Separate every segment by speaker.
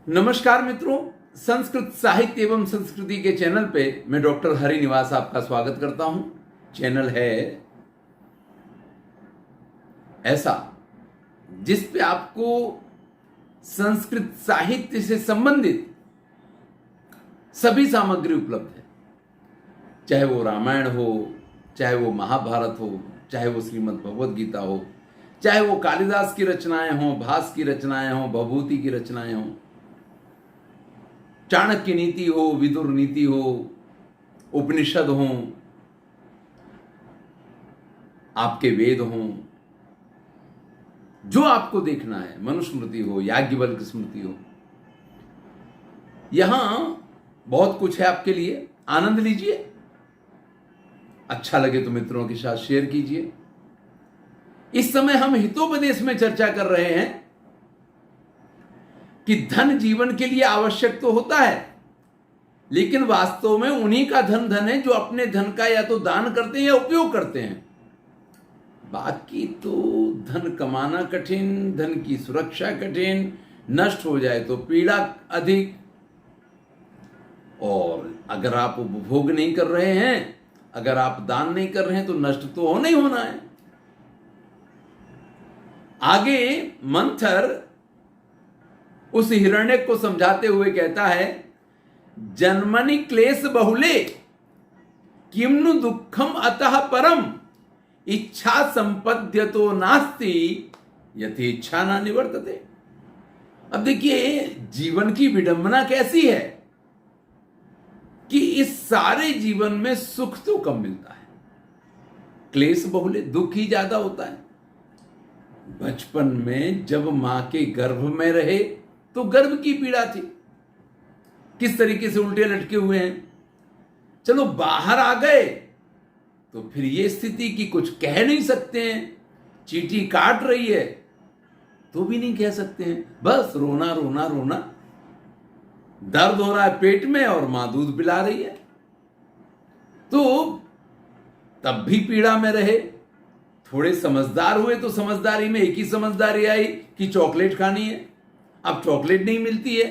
Speaker 1: नमस्कार मित्रों, संस्कृत साहित्य एवं संस्कृति के चैनल पे मैं डॉक्टर हरिनिवास आपका स्वागत करता हूं। चैनल है ऐसा जिस पे आपको संस्कृत साहित्य से संबंधित सभी सामग्री उपलब्ध है, चाहे वो रामायण हो, चाहे वो महाभारत हो, चाहे वो श्रीमद् भगवद गीता हो, चाहे वो कालिदास की रचनाएं हों, भास की रचनाएं हों, भभूति की रचनाएं हों, चाणक्य नीति हो, विदुर नीति हो, उपनिषद हों, आपके वेद हों, जो आपको देखना है, मनुस्मृति हो, याज्ञवल्क्य स्मृति हो, यहां बहुत कुछ है आपके लिए। आनंद लीजिए। अच्छा लगे तो मित्रों के साथ शेयर कीजिए। इस समय हम हितोपदेश में चर्चा कर रहे हैं कि धन जीवन के लिए आवश्यक तो होता है, लेकिन वास्तव में उन्हीं का धन है जो अपने धन का या तो दान करते हैं या उपयोग करते हैं। बाकी तो धन कमाना कठिन, धन की सुरक्षा कठिन, नष्ट हो जाए तो पीड़ा अधिक। और अगर आप उपभोग नहीं कर रहे हैं, अगर आप दान नहीं कर रहे हैं, तो नष्ट तो होना ही होना है। आगे मंथर उस हिरण्यक को समझाते हुए कहता है, जन्मनि क्लेश बहुले किम्नु दुखम अतः परम इच्छा संपद्यतो नास्ति यथेच्छा ना निवर्तते। अब देखिए जीवन की विडंबना कैसी है कि इस सारे जीवन में सुख तो कम मिलता है, क्लेश बहुले, दुख ही ज्यादा होता है। बचपन में जब मां के गर्भ में रहे तो गर्भ की पीड़ा थी, किस तरीके से उल्टे लटके हुए हैं। चलो बाहर आ गए तो फिर ये स्थिति कि कुछ कह नहीं सकते हैं, चींटी काट रही है तो भी नहीं कह सकते हैं, बस रोना रोना रोना, दर्द हो रहा है पेट में और मां दूध पिला रही है, तो तब भी पीड़ा में रहे। थोड़े समझदार हुए तो समझदारी में एक ही समझदारी आई कि चॉकलेट खानी है। अब चॉकलेट नहीं मिलती है,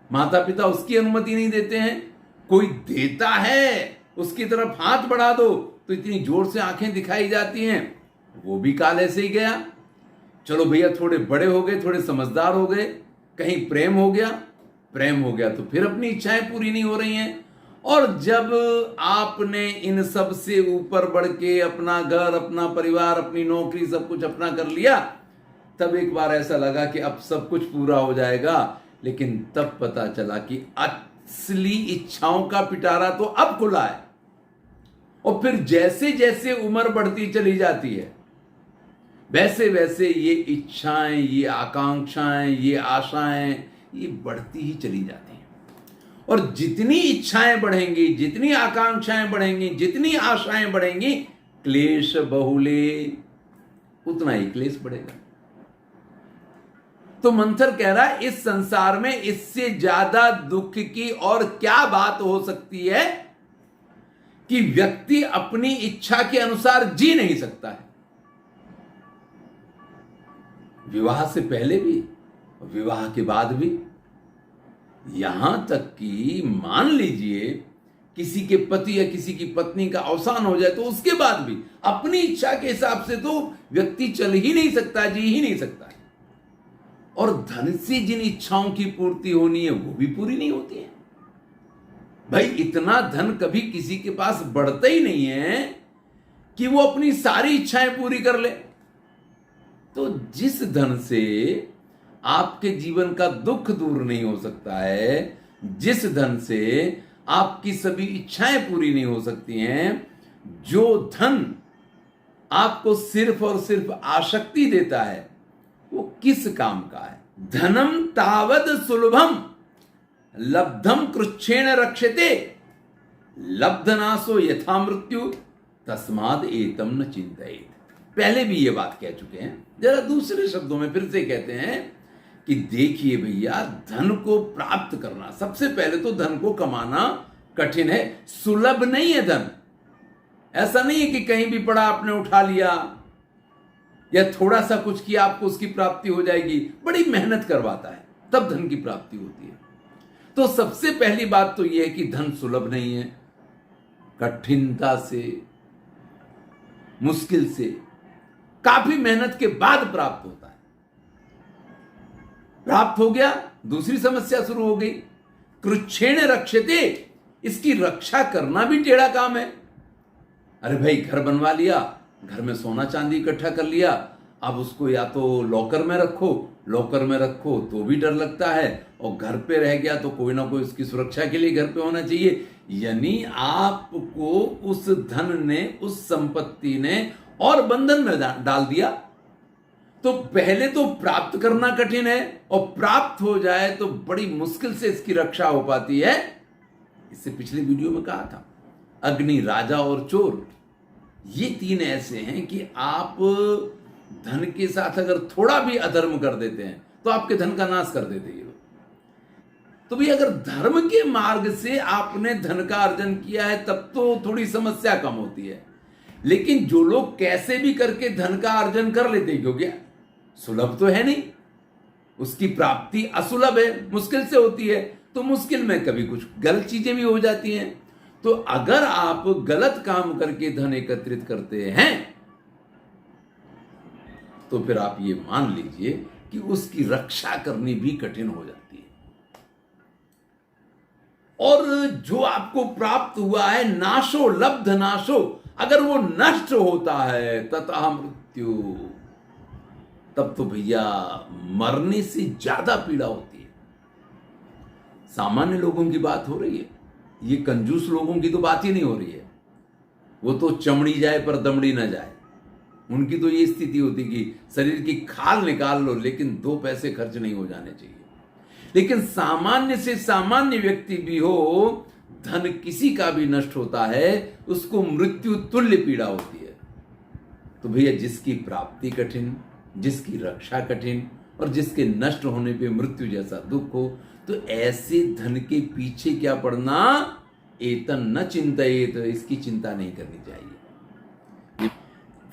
Speaker 1: माता पिता उसकी अनुमति नहीं देते हैं, कोई देता है उसकी तरफ हाथ बढ़ा दो तो इतनी जोर से आंखें दिखाई जाती हैं, वो भी काल ऐसे ही गया। चलो भैया थोड़े बड़े हो गए, थोड़े समझदार हो गए, कहीं प्रेम हो गया तो फिर अपनी इच्छाएं पूरी नहीं हो रही हैं। और जब आपने इन सब से ऊपर बढ़ के अपना घर, अपना परिवार, अपनी नौकरी, सब कुछ अपना कर लिया, तब एक बार ऐसा लगा कि अब सब कुछ पूरा हो जाएगा, लेकिन तब पता चला कि असली इच्छाओं का पिटारा तो अब खुला है। और फिर जैसे जैसे उम्र बढ़ती चली जाती है, वैसे वैसे ये इच्छाएं, ये आकांक्षाएं, ये आशाएं, ये बढ़ती ही चली जाती हैं। और जितनी इच्छाएं बढ़ेंगी, जितनी आकांक्षाएं बढ़ेंगी, जितनी आशाएं बढ़ेंगी, क्लेश बहुले, उतना ही क्लेश बढ़ेगा। तो मंथर कह रहा है, इस संसार में इससे ज्यादा दुख की और क्या बात हो सकती है कि व्यक्ति अपनी इच्छा के अनुसार जी नहीं सकता है। विवाह से पहले भी, विवाह के बाद भी, यहां तक कि मान लीजिए किसी के पति या किसी की पत्नी का अवसान हो जाए तो उसके बाद भी अपनी इच्छा के हिसाब से तो व्यक्ति चल ही नहीं सकता, जी ही नहीं सकता है। और धन से जिन इच्छाओं की पूर्ति होनी है वो भी पूरी नहीं होती है। भाई इतना धन कभी किसी के पास बढ़ता ही नहीं है कि वो अपनी सारी इच्छाएं पूरी कर ले। तो जिस धन से आपके जीवन का दुख दूर नहीं हो सकता है, जिस धन से आपकी सभी इच्छाएं पूरी नहीं हो सकती हैं, जो धन आपको सिर्फ और सिर्फ आसक्ति देता है, वो किस काम का है? धनम तावद सुलभम लब्धम कृच्छेण रक्षते लब्धनासो यथा मृत्यु तस्माद एतम न चिंतयेत। पहले भी ये बात कह चुके हैं, जरा दूसरे शब्दों में फिर से कहते हैं कि देखिए भैया, धन को प्राप्त करना, सबसे पहले तो धन को कमाना कठिन है, सुलभ नहीं है धन। ऐसा नहीं है कि कहीं भी पड़ा आपने उठा लिया या थोड़ा सा कुछ किया आपको उसकी प्राप्ति हो जाएगी, बड़ी मेहनत करवाता है। तब धन की प्राप्ति होती है। तो सबसे पहली बात तो यह है कि धन सुलभ नहीं है, कठिनता से, मुश्किल से, काफी मेहनत के बाद प्राप्त होता है। प्राप्त हो गया, दूसरी समस्या शुरू हो गई, कृच्छेण रक्षते, इसकी रक्षा करना भी टेढ़ा काम है। अरे भाई, घर बनवा लिया, घर में सोना चांदी इकट्ठा कर लिया, अब उसको या तो लॉकर में रखो तो भी डर लगता है, और घर पे रह गया तो कोई ना कोई उसकी सुरक्षा के लिए घर पे होना चाहिए। यानी आपको उस धन ने, उस संपत्ति ने और बंधन में डाल दिया। तो पहले तो प्राप्त करना कठिन है, और प्राप्त हो जाए तो बड़ी मुश्किल से इसकी रक्षा हो पाती है। इससे पिछले वीडियो में कहा था, अग्नि, राजा और चोर, ये तीन ऐसे हैं कि आप धन के साथ अगर थोड़ा भी अधर्म कर देते हैं तो आपके धन का नाश कर देते हैं। तो भी अगर धर्म के मार्ग से आपने धन का अर्जन किया है तब तो थोड़ी समस्या कम होती है, लेकिन जो लोग कैसे भी करके धन का अर्जन कर लेते हैं, क्योंकि सुलभ तो है नहीं, उसकी प्राप्ति असुलभ है, मुश्किल से होती है, तो मुश्किल में कभी कुछ गलत चीजें भी हो जाती हैं। तो अगर आप गलत काम करके धन एकत्रित करते हैं तो फिर आप ये मान लीजिए कि उसकी रक्षा करनी भी कठिन हो जाती है। और जो आपको प्राप्त हुआ है, नाशो लब्ध नाशो, अगर वो नष्ट होता है तथा मृत्यु, तब तो भैया मरने से ज्यादा पीड़ा होती है। सामान्य लोगों की बात हो रही है, ये कंजूस लोगों की तो बात ही नहीं हो रही है। वो तो चमड़ी जाए पर दमड़ी ना जाए, उनकी तो ये स्थिति होती कि शरीर की खाल निकाल लो लेकिन 2 पैसे खर्च नहीं हो जाने चाहिए। लेकिन सामान्य से सामान्य व्यक्ति भी हो, धन किसी का भी नष्ट होता है, उसको मृत्यु तुल्य पीड़ा होती है। तो भैया, जिसकी प्राप्ति कठिन, जिसकी रक्षा कठिन, और जिसके नष्ट होने पे मृत्यु जैसा दुख हो, तो ऐसे धन के पीछे क्या पड़ना, एतन न चिंतयेत, इसकी चिंता नहीं करनी चाहिए।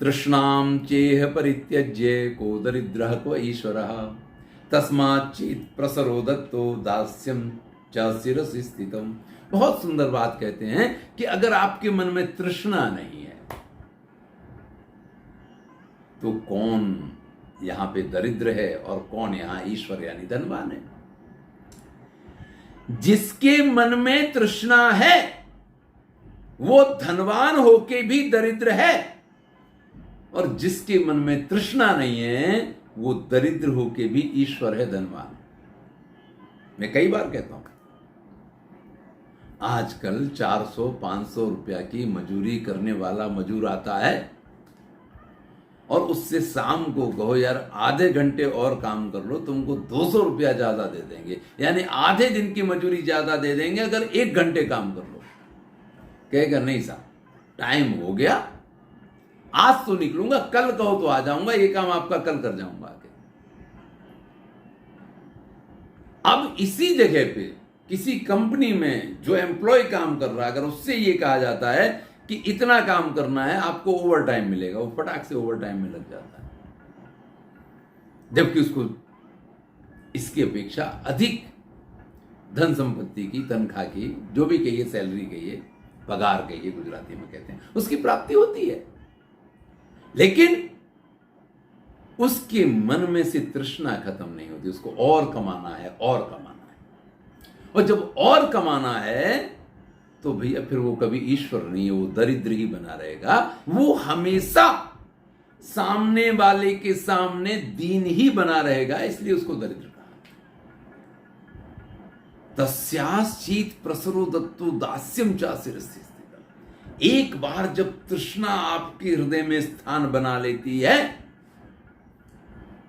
Speaker 1: तृष्णाम चेह परित्यज्य को दरिद्रः को ईश्वरः तस्मात् चेत् प्रसरो दत्तो दास्यम च शिरसि स्थितम्। बहुत सुंदर बात कहते हैं कि अगर आपके मन में तृष्णा नहीं है तो कौन यहां पे दरिद्र है और कौन यहां ईश्वर यानी धनवान है। जिसके मन में तृष्णा है वो धनवान होके भी दरिद्र है, और जिसके मन में तृष्णा नहीं है वो दरिद्र होके भी ईश्वर है, धनवान। मैं कई बार कहता हूं, आजकल 400-500 रुपया की मजूरी करने वाला मजूर आता है और उससे शाम को कहो यार आधे घंटे और काम कर लो, तुमको 200 रुपया ज्यादा दे देंगे, यानी आधे दिन की मजूरी ज्यादा दे देंगे अगर 1 घंटे काम कर लो। कहेगा नहीं साहब, टाइम हो गया, आज तो निकलूंगा, कल कहो तो आ जाऊंगा, ये काम आपका कल कर जाऊंगा आके। अब इसी जगह पे किसी कंपनी में जो एम्प्लॉय काम कर रहा है, अगर उससे ये कहा जाता है कि इतना काम करना है, आपको ओवर टाइम मिलेगा, वो फटाक से ओवर टाइम में लग जाता है, जबकि उसको इसकी अपेक्षा अधिक धन संपत्ति की, तनख्वाह की, जो भी कहिए, सैलरी कहिए, पगार कहिए, गुजराती में कहते हैं, उसकी प्राप्ति होती है। लेकिन उसके मन में से तृष्णा खत्म नहीं होती, उसको और कमाना है, और कमाना है। और जब और कमाना है तो भैया फिर वो कभी ईश्वर नहीं है, वो दरिद्र ही बना रहेगा। वो हमेशा सामने वाले के सामने दीन ही बना रहेगा, इसलिए उसको दरिद्र कहा। तस्याश्चित प्रसरो दत्तो दास्यम च शिरसि स्थितम्। एक बार जब तृष्णा आपके हृदय में स्थान बना लेती है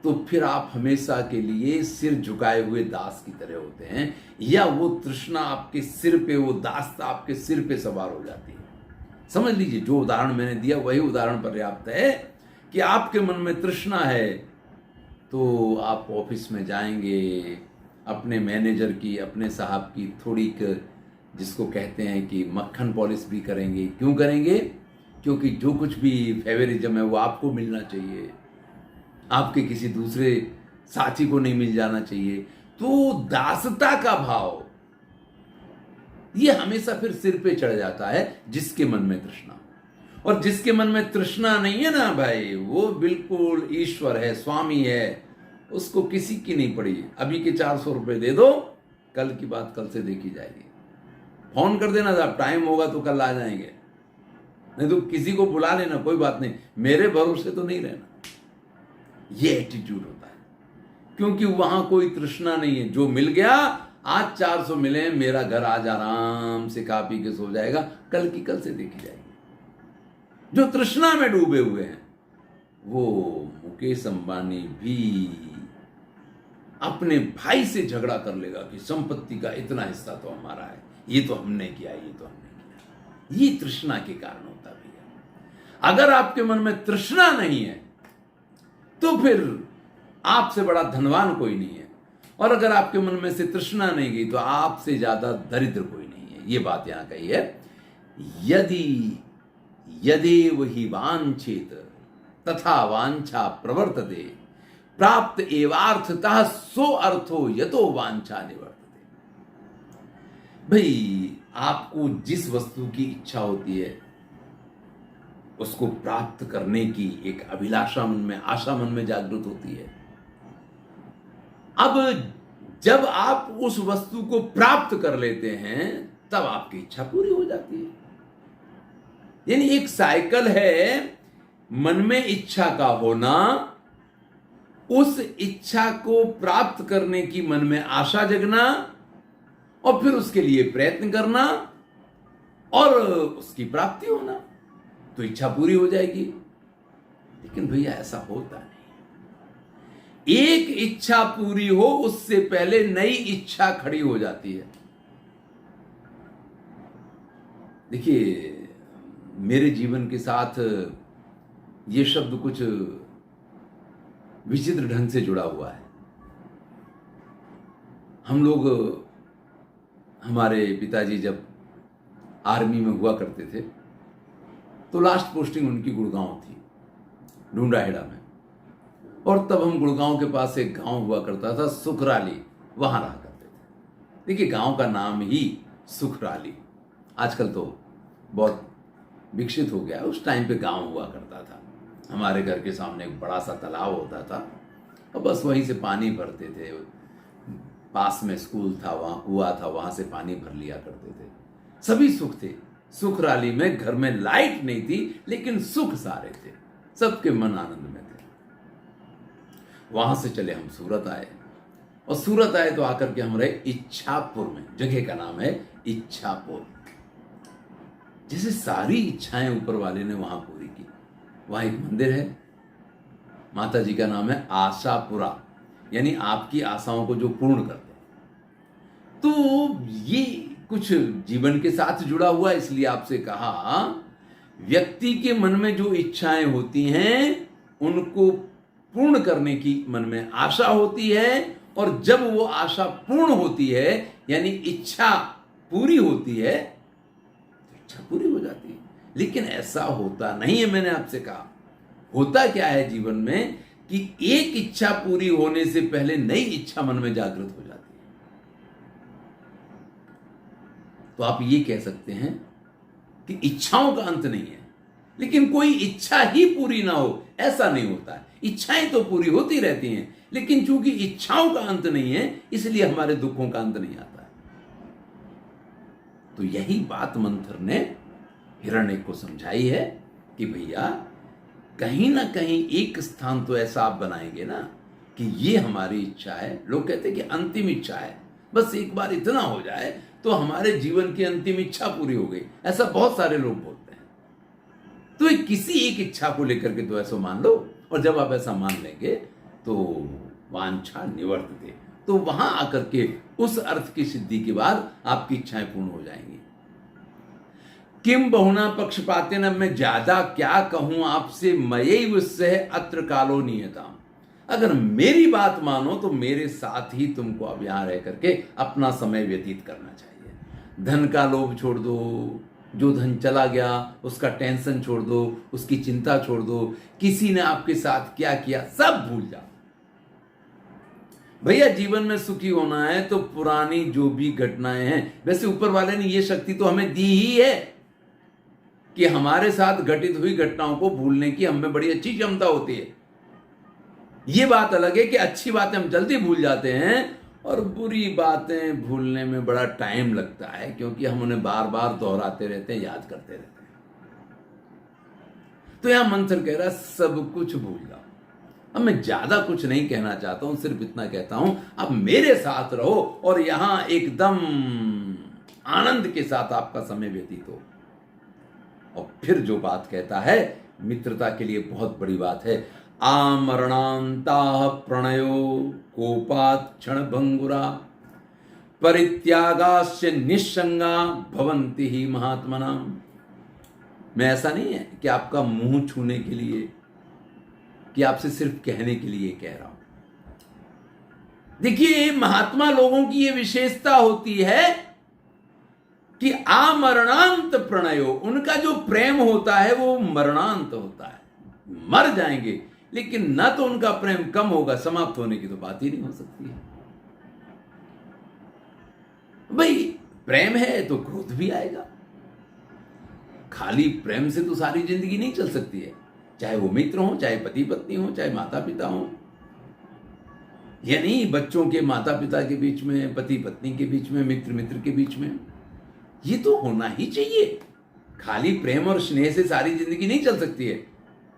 Speaker 1: तो फिर आप हमेशा के लिए सिर झुकाए हुए दास की तरह होते हैं, या वो तृष्णा आपके सिर पे, वो दास आपके सिर पे सवार हो जाती है। समझ लीजिए, जो उदाहरण मैंने दिया वही उदाहरण पर्याप्त है कि आपके मन में तृष्णा है तो आप ऑफिस में जाएंगे, अपने मैनेजर की, अपने साहब की थोड़ी जिसको कहते हैं कि मक्खन पॉलिश भी करेंगे। क्यों करेंगे? क्योंकि जो कुछ भी फेवरिज्म है वो आपको मिलना चाहिए, आपके किसी दूसरे साथी को नहीं मिल जाना चाहिए। तो दासता का भाव ये हमेशा फिर सिर पे चढ़ जाता है जिसके मन में तृष्णा। और जिसके मन में तृष्णा नहीं है ना भाई, वो बिल्कुल ईश्वर है, स्वामी है, उसको किसी की नहीं पड़ी। अभी के 400 रुपए दे दो, कल की बात कल से देखी जाएगी। फोन कर देना साहब, टाइम होगा तो कल आ जाएंगे, नहीं तो किसी को बुला लेना, कोई बात नहीं, मेरे भरोसे तो नहीं रहना। ये एटीट्यूड होता है, क्योंकि वहां कोई तृष्णा नहीं है। जो मिल गया, आज 400 मिले, मेरा घर आज आराम से खा पी के सो जाएगा, कल की कल से देखी जाएगी। जो तृष्णा में डूबे हुए हैं, वो मुकेश अंबानी भी अपने भाई से झगड़ा कर लेगा कि संपत्ति का इतना हिस्सा तो हमारा है, ये तो हमने किया, ये तो हमने किया। ये तृष्णा के कारण होता भी है। अगर आपके मन में तृष्णा नहीं है तो फिर आपसे बड़ा धनवान कोई नहीं है, और अगर आपके मन में से तृष्णा नहीं गई तो आपसे ज्यादा दरिद्र कोई नहीं है। ये बात यहां कही है, यदि यदेव हि वांछेत तथा वांछा प्रवर्तते प्राप्त एवार्थतः सो अर्थो यतो वांछा निवर्तते। भाई, आपको जिस वस्तु की इच्छा होती है उसको प्राप्त करने की एक अभिलाषा मन में, आशा मन में जागृत होती है। अब जब आप उस वस्तु को प्राप्त कर लेते हैं तब आपकी इच्छा पूरी हो जाती है। यानी एक साइकिल है, मन में इच्छा का होना, उस इच्छा को प्राप्त करने की मन में आशा जगना, और फिर उसके लिए प्रयत्न करना और उसकी प्राप्ति होना, तो इच्छा पूरी हो जाएगी। लेकिन भैया ऐसा होता नहीं। एक इच्छा पूरी हो उससे पहले नई इच्छा खड़ी हो जाती है। देखिए, मेरे जीवन के साथ ये शब्द कुछ विचित्र ढंग से जुड़ा हुआ है। हम लोग, हमारे पिताजी जब आर्मी में हुआ करते थे तो लास्ट पोस्टिंग उनकी गुड़गांव थी, ढूंढाहेड़ा में। और तब हम गुड़गांव के पास एक गांव हुआ करता था सुखराली, वहां रहा करते थे। देखिए, गांव का नाम ही सुखराली, आजकल तो बहुत विकसित हो गया। उस टाइम पे गांव हुआ करता था। हमारे घर के सामने एक बड़ा सा तालाब होता था और बस वहीं से पानी भरते थे। पास में स्कूल था, वहां कुआं था, वहां से पानी भर लिया करते थे। सभी सुख थे सुखराली में। घर में लाइट नहीं थी लेकिन सुख सारे थे, सबके मन आनंद में थे। वहां से चले हम सूरत आए, और सूरत आए तो आकर के हम रहे इच्छापुर में। जगह का नाम है इच्छापुर। जैसे सारी इच्छाएं ऊपर वाले ने वहां पूरी की। वहां एक मंदिर है, माता जी का नाम है आशापुरा, यानी आपकी आशाओं को जो पूर्ण करते हैं। तो ये कुछ जीवन के साथ जुड़ा हुआ, इसलिए आपसे कहा, व्यक्ति के मन में जो इच्छाएं होती हैं उनको पूर्ण करने की मन में आशा होती है, और जब वो आशा पूर्ण होती है, यानी इच्छा पूरी होती है, इच्छा पूरी हो जाती है। लेकिन ऐसा होता नहीं है। मैंने आपसे कहा, होता क्या है जीवन में कि एक इच्छा पूरी होने से पहले नई इच्छा मन में जागृत हो जाती है। तो आप ये कह सकते हैं कि इच्छाओं का अंत नहीं है, लेकिन कोई इच्छा ही पूरी ना हो, ऐसा नहीं होता है। इच्छाएं तो पूरी होती रहती हैं, लेकिन चूंकि इच्छाओं का अंत नहीं है, इसलिए हमारे दुखों का अंत नहीं आता है। तो यही बात मंथर ने हिरण्यक को समझाई है कि भैया, कहीं ना कहीं एक स्थान तो ऐसा आप बनाएंगे ना कि ये हमारी इच्छा है। लोग कहते हैं कि अंतिम इच्छा है, बस एक बार इतना हो जाए तो हमारे जीवन की अंतिम इच्छा पूरी हो गई। ऐसा बहुत सारे लोग बोलते हैं। तो किसी एक इच्छा को लेकर के तो ऐसा मान लो, और जब आप ऐसा मान लेंगे तो वांछा निवर्तते, तो वहां आकर के उस अर्थ की सिद्धि के बाद आपकी इच्छाएं पूर्ण हो जाएंगी। किम बहुना पक्षपातेन, मैं ज्यादा क्या कहूं आपसे, मयैव सह अत्र कालो नियताम। अगर मेरी बात मानो तो मेरे साथ ही तुमको अब यहां रह करके अपना समय व्यतीत करना चाहिए। धन का लोभ छोड़ दो, जो धन चला गया उसका टेंशन छोड़ दो, उसकी चिंता छोड़ दो, किसी ने आपके साथ क्या किया सब भूल जाओ। भैया जीवन में सुखी होना है तो पुरानी जो भी घटनाएं हैं, वैसे ऊपर वाले ने ये शक्ति तो हमें दी ही है कि हमारे साथ घटित हुई घटनाओं को भूलने की हमें बड़ी अच्छी क्षमता होती है। ये बात अलग है कि अच्छी बातें हम जल्दी भूल जाते हैं और बुरी बातें भूलने में बड़ा टाइम लगता है, क्योंकि हम उन्हें बार बार दोहराते रहते हैं, याद करते रहते हैं। तो यहां मंथर कह रहा है सब कुछ भूल जाओ। अब मैं ज्यादा कुछ नहीं कहना चाहता हूं, सिर्फ इतना कहता हूं अब मेरे साथ रहो और यहां एकदम आनंद के साथ आपका समय व्यतीत हो। और फिर जो बात कहता है मित्रता के लिए बहुत बड़ी बात है, आमरणांता प्रणयो कोपात क्षण भंगुरा परित्यागास्य निस्संगा भवंति ही महात्मना। मैं ऐसा नहीं है कि आपका मुंह छूने के लिए, कि आपसे सिर्फ कहने के लिए कह रहा हूं। देखिए महात्मा लोगों की यह विशेषता होती है कि आमरणांत प्रणयो, उनका जो प्रेम होता है वो मरणांत होता है, मर जाएंगे, लेकिन ना तो उनका प्रेम कम होगा, समाप्त होने की तो बात ही नहीं हो सकती है। भाई प्रेम है तो क्रोध भी आएगा, खाली प्रेम से तो सारी जिंदगी नहीं चल सकती है, चाहे वो मित्र हो, चाहे पति पत्नी हो, चाहे माता पिता हो। यानी बच्चों के माता पिता के बीच में, पति पत्नी के बीच में, मित्र मित्र के बीच में, ये तो होना ही चाहिए। खाली प्रेम और स्नेह से सारी जिंदगी नहीं चल सकती है,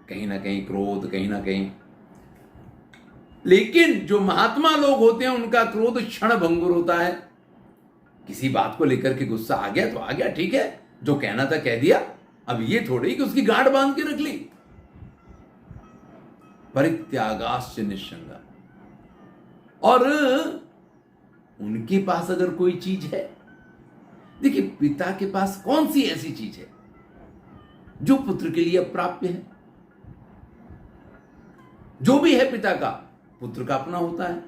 Speaker 1: कहीं ना कहीं क्रोध, कहीं ना कहीं। लेकिन जो महात्मा लोग होते हैं उनका क्रोध क्षण भंगुर होता है। किसी बात को लेकर के गुस्सा आ गया तो आ गया, ठीक है, जो कहना था कह दिया। अब ये थोड़ी कि उसकी गांठ बांध के रख ली। परित्यागाश्च निस्संगा। और उनके पास अगर कोई चीज है, देखिए पिता के पास कौन सी ऐसी चीज है जो पुत्र के लिए अप्राप्य है? जो भी है पिता का, पुत्र का अपना होता है।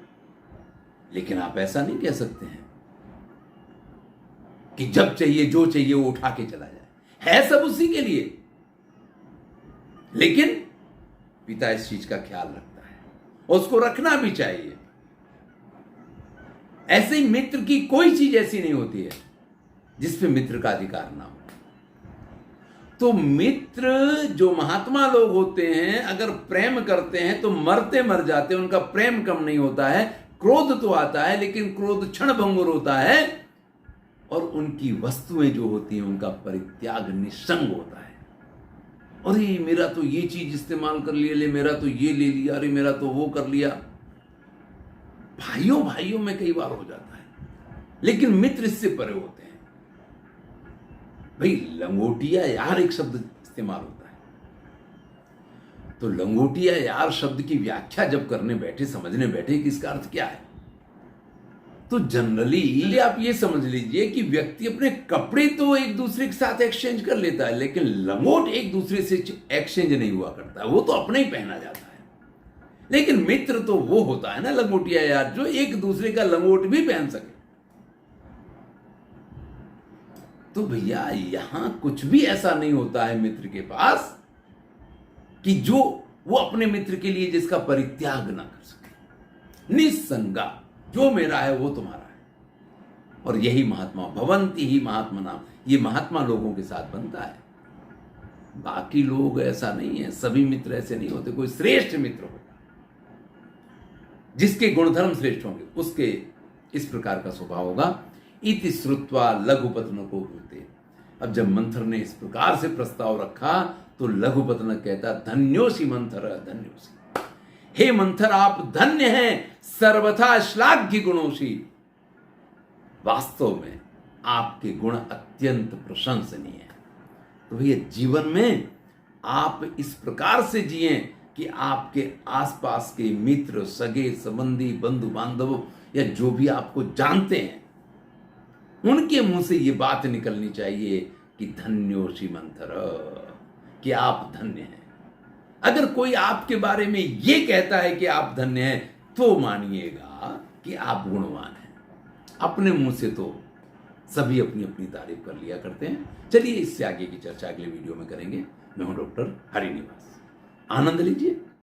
Speaker 1: लेकिन आप ऐसा नहीं कह सकते हैं कि जब चाहिए जो चाहिए वो उठा के चला जाए, है सब उसी के लिए। लेकिन पिता इस चीज का ख्याल रखता है और उसको रखना भी चाहिए। ऐसे ही मित्र की कोई चीज ऐसी नहीं होती है जिस पे मित्र का अधिकार ना हो। तो मित्र जो महात्मा लोग होते हैं, अगर प्रेम करते हैं तो मरते मर जाते हैं, उनका प्रेम कम नहीं होता है। क्रोध तो आता है लेकिन क्रोध क्षण भंगुर होता है। और उनकी वस्तुएं जो होती हैं उनका परित्याग निस्संग होता है। अरे मेरा तो ये चीज इस्तेमाल कर लिया, ले मेरा तो ये ले लिया, अरे मेरा तो वो कर लिया। भाइयों भाइयों में कई बार हो जाता है, लेकिन मित्र इससे परे होते हैं। भाई लंगोटिया यार एक शब्द इस्तेमाल होता है, तो लंगोटिया यार शब्द की व्याख्या जब करने बैठे, समझने बैठे कि इसका अर्थ क्या है, तो जनरली आप ये समझ लीजिए कि व्यक्ति अपने कपड़े तो एक दूसरे के साथ एक्सचेंज कर लेता है, लेकिन लंगोट एक दूसरे से एक्सचेंज नहीं हुआ करता है, वो तो अपने ही पहना जाता है। लेकिन मित्र तो वो होता है ना लंगोटिया यार, जो एक दूसरे का लंगोट भी पहन सके। तो भैया यहां कुछ भी ऐसा नहीं होता है मित्र के पास कि जो वो अपने मित्र के लिए जिसका परित्याग ना कर सके। निस्संगा, जो मेरा है वो तुम्हारा है। और यही महात्मा भवंति ही महात्मा नाम, ये महात्मा लोगों के साथ बनता है। बाकी लोग ऐसा नहीं है, सभी मित्र ऐसे नहीं होते। कोई श्रेष्ठ मित्र होगा जिसके गुणधर्म श्रेष्ठ होंगे, उसके इस प्रकार का स्वभाव होगा। इति श्रुत्वा लघुपतन को होते। अब जब मंथर ने इस प्रकार से प्रस्ताव रखा तो लघुपतन कहता, धन्योसी मंथर धन्योसी। हे मंथर आप धन्य हैं, सर्वथा श्लाघ्य गुणोसी। वास्तव में आपके गुण अत्यंत प्रशंसनीय हैं। तो भैया जीवन में आप इस प्रकार से जिएं कि आपके आसपास के मित्र, सगे संबंधी, बंधु बांधव या जो भी आपको जानते हैं, उनके मुंह से ये बात निकलनी चाहिए कि धन्योसी मंथर, कि आप धन्य हैं। अगर कोई आपके बारे में ये कहता है कि आप धन्य हैं, तो मानिएगा कि आप गुणवान हैं। अपने मुंह से तो सभी अपनी अपनी तारीफ कर लिया करते हैं। चलिए इससे आगे की चर्चा अगले वीडियो में करेंगे। मैं हूं डॉक्टर हरिनिवास। आनंद लीजिए।